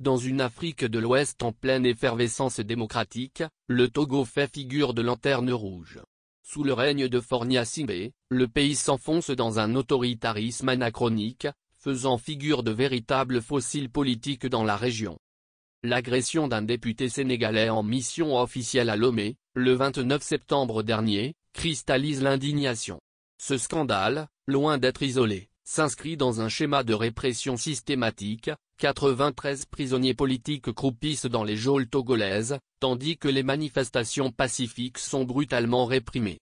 Dans une Afrique de l'Ouest en pleine effervescence démocratique, le Togo fait figure de lanterne rouge. Sous le règne de Faure Gnassingbé, le pays s'enfonce dans un autoritarisme anachronique, faisant figure de véritable fossile politique dans la région. L'agression d'un député sénégalais en mission officielle à Lomé, le 29 septembre dernier, cristallise l'indignation. Ce scandale, loin d'être isolé, s'inscrit dans un schéma de répression systématique. 93 prisonniers politiques croupissent dans les geôles togolaises, tandis que les manifestations pacifiques sont brutalement réprimées.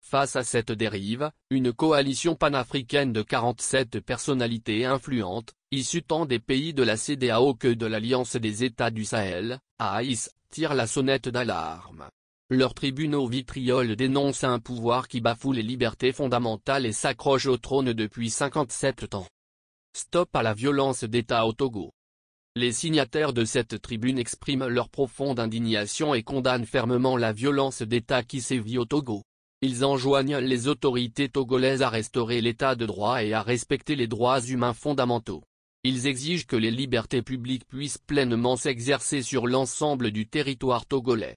Face à cette dérive, une coalition panafricaine de 47 personnalités influentes, issues tant des pays de la CEDEAO que de l'Alliance des États du Sahel, AIS, tire la sonnette d'alarme. Leurs tribunaux vitrioles dénoncent un pouvoir qui bafoue les libertés fondamentales et s'accroche au trône depuis 57 ans. Stop à la violence d'État au Togo. Les signataires de cette tribune expriment leur profonde indignation et condamnent fermement la violence d'État qui sévit au Togo. Ils enjoignent les autorités togolaises à restaurer l'état de droit et à respecter les droits humains fondamentaux. Ils exigent que les libertés publiques puissent pleinement s'exercer sur l'ensemble du territoire togolais.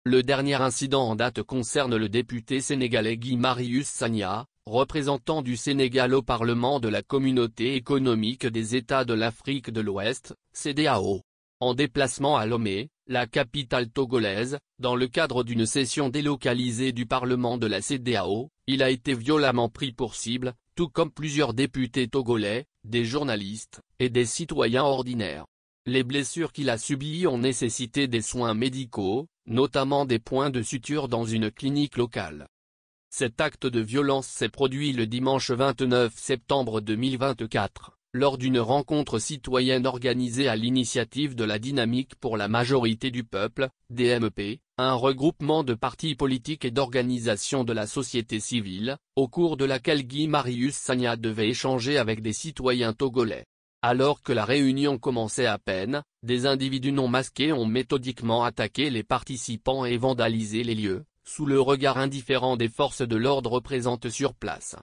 Le dernier incident en date concerne le député sénégalais Guy Marius Sagna, représentant du Sénégal au Parlement de la Communauté économique des États de l'Afrique de l'Ouest, CEDEAO. En déplacement à Lomé, la capitale togolaise, dans le cadre d'une session délocalisée du Parlement de la CEDEAO, il a été violemment pris pour cible, tout comme plusieurs députés togolais, des journalistes, et des citoyens ordinaires. Les blessures qu'il a subies ont nécessité des soins médicaux, notamment des points de suture dans une clinique locale. Cet acte de violence s'est produit le dimanche 29 septembre 2024, lors d'une rencontre citoyenne organisée à l'initiative de la Dynamique pour la majorité du peuple, DMP, un regroupement de partis politiques et d'organisations de la société civile, au cours de laquelle Guy Marius Sagna devait échanger avec des citoyens togolais. Alors que la réunion commençait à peine, des individus non masqués ont méthodiquement attaqué les participants et vandalisé les lieux, sous le regard indifférent des forces de l'ordre présentes sur place.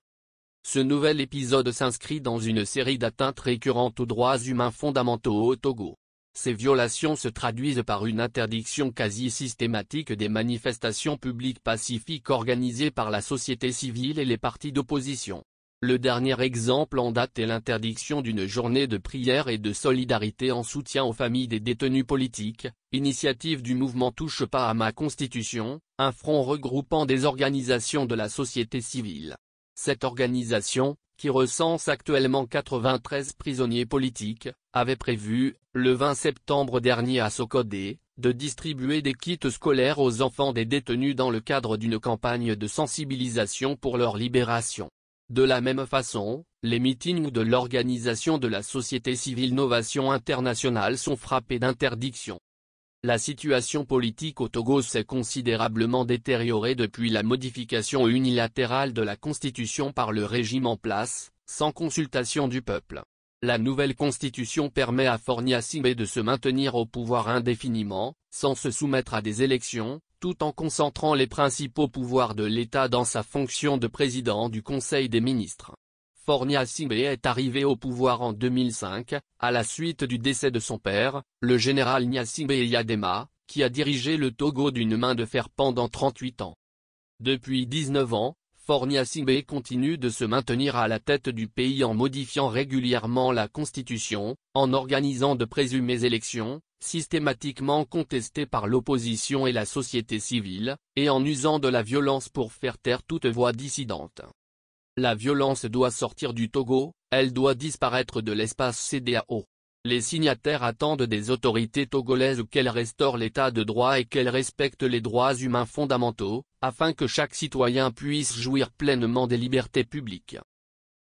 Ce nouvel épisode s'inscrit dans une série d'atteintes récurrentes aux droits humains fondamentaux au Togo. Ces violations se traduisent par une interdiction quasi systématique des manifestations publiques pacifiques organisées par la société civile et les partis d'opposition. Le dernier exemple en date est l'interdiction d'une journée de prière et de solidarité en soutien aux familles des détenus politiques, initiative du mouvement Touche pas à ma Constitution, un front regroupant des organisations de la société civile. Cette organisation, qui recense actuellement 93 prisonniers politiques, avait prévu, le 20 septembre dernier à Sokodé, de distribuer des kits scolaires aux enfants des détenus dans le cadre d'une campagne de sensibilisation pour leur libération. De la même façon, les meetings de l'organisation de la société civile Novation Internationale sont frappés d'interdiction. La situation politique au Togo s'est considérablement détériorée depuis la modification unilatérale de la Constitution par le régime en place, sans consultation du peuple. La nouvelle Constitution permet à Faure Gnassingbé de se maintenir au pouvoir indéfiniment, sans se soumettre à des élections, tout en concentrant les principaux pouvoirs de l'État dans sa fonction de président du Conseil des ministres. Faure Gnassingbé est arrivé au pouvoir en 2005, à la suite du décès de son père, le général Gnassingbé Eyadema, qui a dirigé le Togo d'une main de fer pendant 38 ans. Depuis 19 ans, Faure Gnassingbé continue de se maintenir à la tête du pays en modifiant régulièrement la Constitution, en organisant de présumées élections, systématiquement contestées par l'opposition et la société civile, et en usant de la violence pour faire taire toute voix dissidente. La violence doit sortir du Togo, elle doit disparaître de l'espace CEDEAO. Les signataires attendent des autorités togolaises qu'elles restaurent l'état de droit et qu'elles respectent les droits humains fondamentaux, afin que chaque citoyen puisse jouir pleinement des libertés publiques.